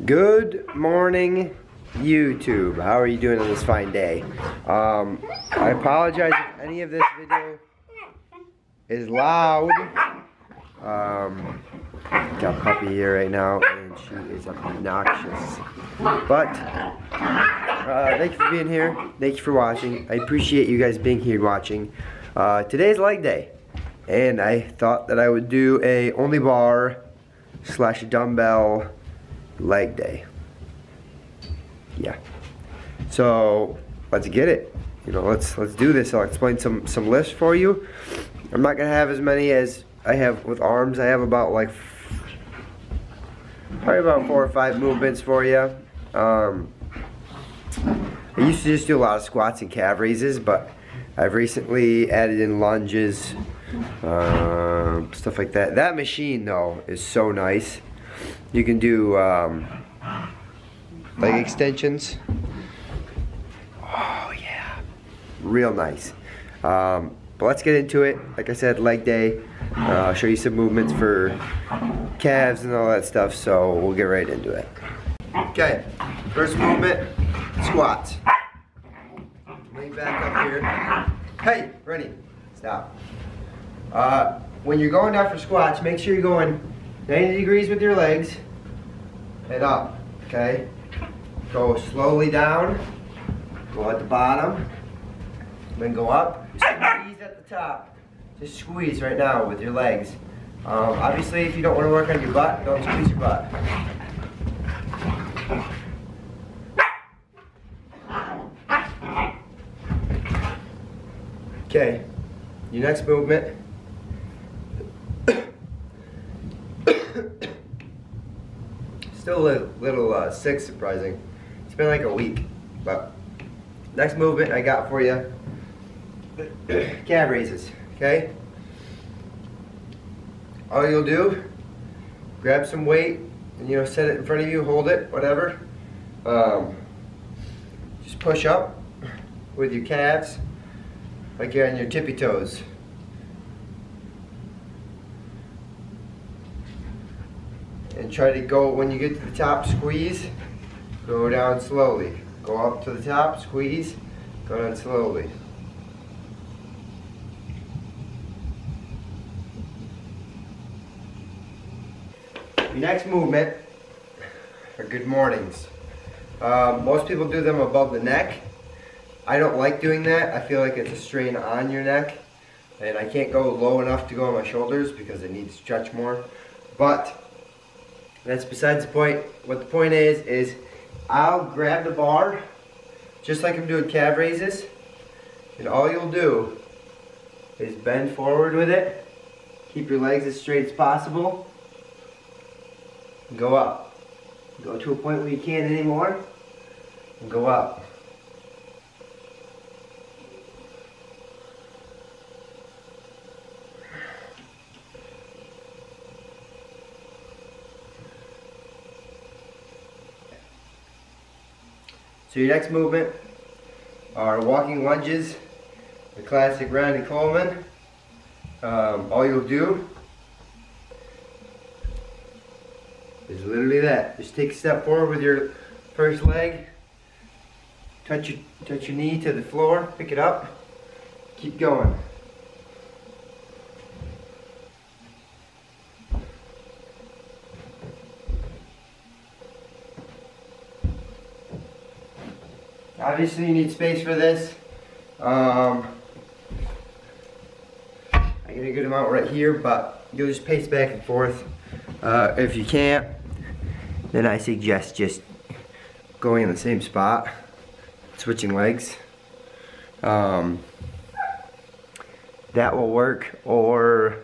Good morning, YouTube. How are you doing on this fine day? I apologize if any of this video is loud. Got a puppy here right now, and she is obnoxious. But thank you for being here. Thank you for watching. I appreciate you guys being here watching. Today's leg day, and I thought that I would do a only bar / dumbbell leg day. Yeah. So let's get it. Let's do this. I'll explain some lifts for you. I'm not gonna have as many as I have with arms. I have about probably about 4 or 5 movements for you. I used to just do a lot of squats and calf raises, but I've recently added in lunges, stuff like that. That machine though is so nice. You can do leg extensions. Oh yeah, real nice. But let's get into it. Like I said, leg day. I'll show you some movements for calves and all that stuff, so we'll get right into it. Okay, first movement, squats. Lay back up here. Hey, ready, stop. When you're going down for squats, make sure you're going 90 degrees with your legs and up, okay? Go slowly down, go at the bottom, then go up, squeeze at the top. Just squeeze right now with your legs. Obviously, if you don't want to work on your butt, don't squeeze your butt. Okay, your next movement. Still a little sick, surprising. It's been like a week, but next movement I got for you, calf raises, okay? All you'll do, grab some weight and set it in front of you, hold it, whatever. Just push up with your calves like you're on your tippy toes. And try to go, when you get to the top, squeeze, go down slowly. Go up to the top, squeeze, go down slowly. Your next movement are good mornings. Most people do them above the neck. I don't like doing that. I feel like it's a strain on your neck, and I can't go low enough to go on my shoulders because I need to stretch more. But that's besides the point. What the point is I'll grab the bar just like I'm doing calf raises, and all you'll do is bend forward with it, keep your legs as straight as possible, and go up. Go to a point where you can't anymore, and go up. So your next movement are walking lunges, the classic Randy Coleman. All you'll do is literally that. Just take a step forward with your first leg, touch your knee to the floor, pick it up, keep going. Obviously you need space for this. I get a good amount right here, but you'll just pace back and forth. If you can't, then I suggest just going in the same spot, switching legs. That will work. Or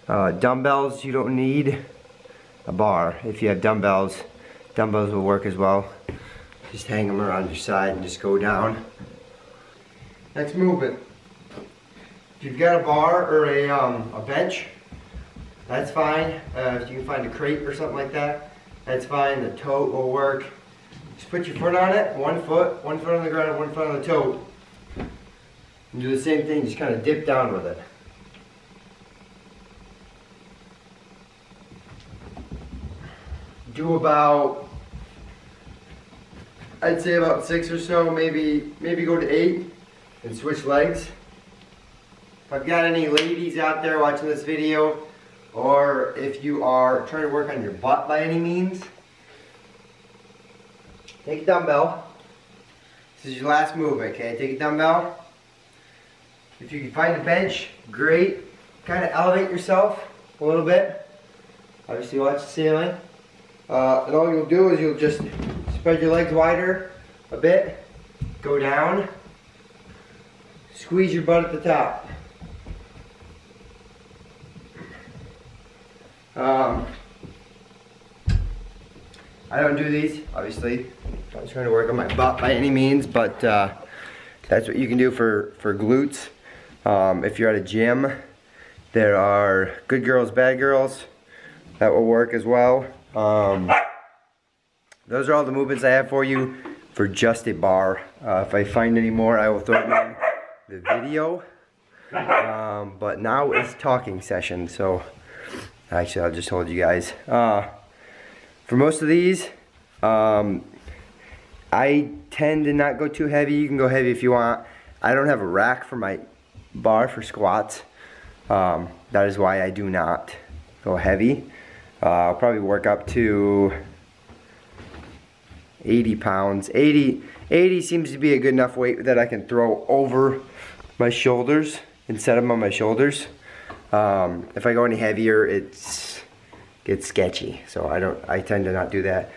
dumbbells, you don't need a bar. If you have dumbbells will work as well. Just hang them around your side and just go down. Next movement. If you've got a bar or a bench, that's fine. If you can find a crate or something like that, that's fine. The tote will work. Just put your foot on it, one foot on the ground, one foot on the tote. And do the same thing, just kind of dip down with it. do about, I'd say about 6 or so, maybe go to 8 and switch legs. If I've got any ladies out there watching this video, or if you are trying to work on your butt by any means, take a dumbbell. This is your last move, okay? Take a dumbbell. If you can find a bench, great. Kind of elevate yourself a little bit. Obviously watch the ceiling. And all you'll do is you'll just spread your legs wider a bit. Go down. Squeeze your butt at the top. I don't do these, obviously. I'm not trying to work on my butt by any means, but that's what you can do for glutes. If you're at a gym, there are good girls, bad girls. That will work as well. Those are all the movements I have for you for just a bar. If I find any more, I will throw them in the video. But now it's talking session, so actually I'll just hold you guys. For most of these, I tend to not go too heavy. You can go heavy if you want. I don't have a rack for my bar for squats. That is why I do not go heavy. I'll probably work up to 80 pounds. 80 seems to be a good enough weight that I can throw over my shoulders and set them on my shoulders. If I go any heavier, it gets sketchy, so I tend to not do that.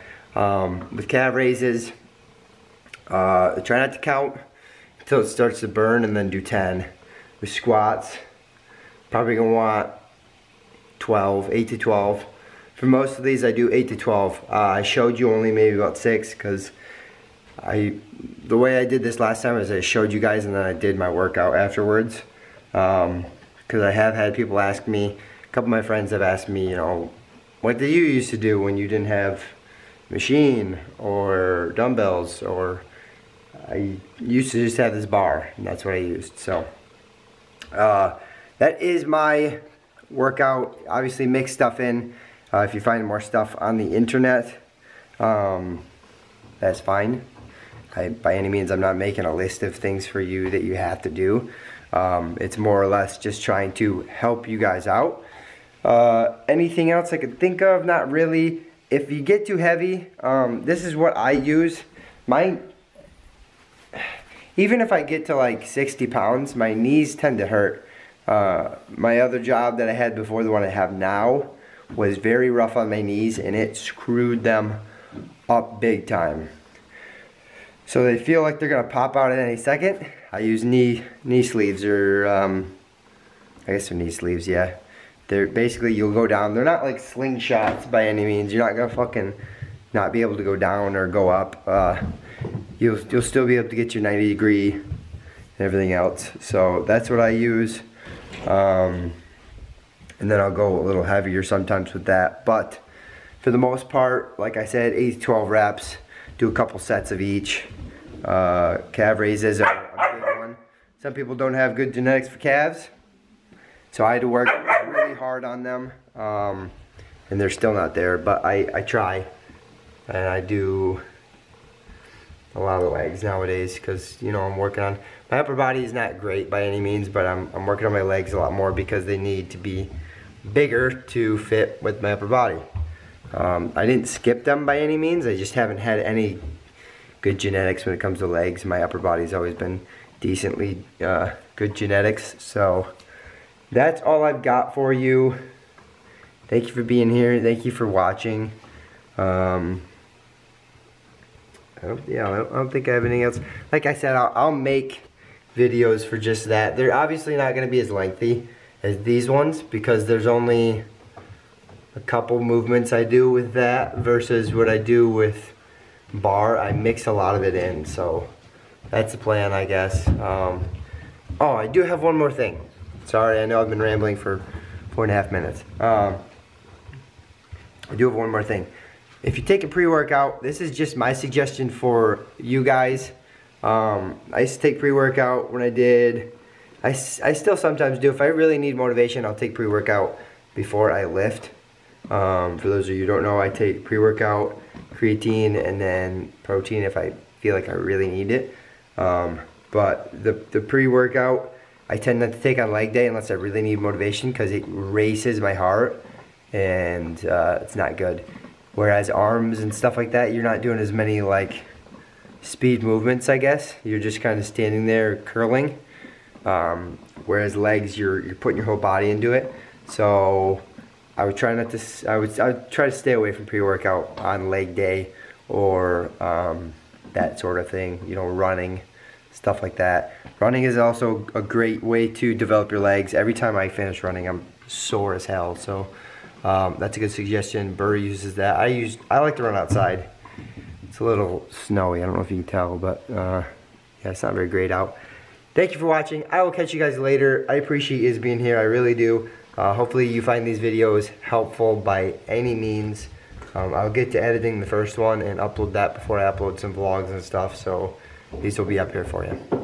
With calf raises, try not to count until it starts to burn and then do 10. With squats, probably gonna want 12, 8 to 12. For most of these I do 8 to 12. I showed you only maybe about 6 because the way I did this last time is I showed you guys and then I did my workout afterwards. Because I have had people ask me, a couple of my friends have asked me, you know, what did you used to do when you didn't have machine or dumbbells, or I used to just have this bar and that's what I used. So that is my workout. Obviously mix stuff in. If you find more stuff on the internet, that's fine. By any means, I'm not making a list of things for you that you have to do. It's more or less just trying to help you guys out. Anything else I could think of? Not really. If you get too heavy, this is what I use. Even if I get to like 60 pounds, my knees tend to hurt. My other job that I had before the one I have now was very rough on my knees and it screwed them up big time. So they feel like they're gonna pop out at any second. I use knee sleeves, or I guess they're knee sleeves, yeah. They're basically, you'll go down. They're not like slingshots by any means. You're not gonna fucking not be able to go down or go up. You'll still be able to get your 90-degree and everything else. So that's what I use. And then I'll go a little heavier sometimes with that. But for the most part, like I said, 8 to 12 reps. Do a couple sets of each. Calf raises are a big one. Some people don't have good genetics for calves, so I had to work really hard on them, and they're still not there, but I try, and I do a lot of legs nowadays because, you know, I'm working on, my upper body is not great by any means, but I'm working on my legs a lot more because they need to be bigger to fit with my upper body. I didn't skip them by any means. I just haven't had any good genetics when it comes to legs. My upper body's always been decently good genetics. So that's all I've got for you. Thank you for being here. Thank you for watching. I don't think I have anything else. Like I said, I'll make videos for just that. They're obviously not going to be as lengthy as these ones because there's only a couple movements I do with that versus what I do with bar. I mix a lot of it in, so that's the plan, I guess. Oh, I do have one more thing. Sorry, I know I've been rambling for 4.5 minutes. I do have one more thing. If you take a pre-workout, this is just my suggestion for you guys. I used to take pre-workout when I did. I still sometimes do. If I really need motivation, I'll take pre-workout before I lift. For those of you who don't know, I take pre-workout, creatine, and then protein if I feel like I really need it. But the pre-workout, I tend not to take on leg day unless I really need motivation because it races my heart and it's not good. Whereas arms and stuff like that, you're not doing as many like speed movements, I guess. You're just kind of standing there curling. Whereas legs, you're putting your whole body into it. So I would try not to. I would try to stay away from pre-workout on leg day or that sort of thing. You know, running, stuff like that. Running is also a great way to develop your legs. Every time I finish running, I'm sore as hell. So that's a good suggestion. Burr uses that. I like to run outside. It's a little snowy. I don't know if you can tell, but yeah, it's not very great out. Thank you for watching. I will catch you guys later. I appreciate you being here. I really do. Hopefully you find these videos helpful by any means. I'll get to editing the first one and upload that before I upload some vlogs and stuff. So these will be up here for you.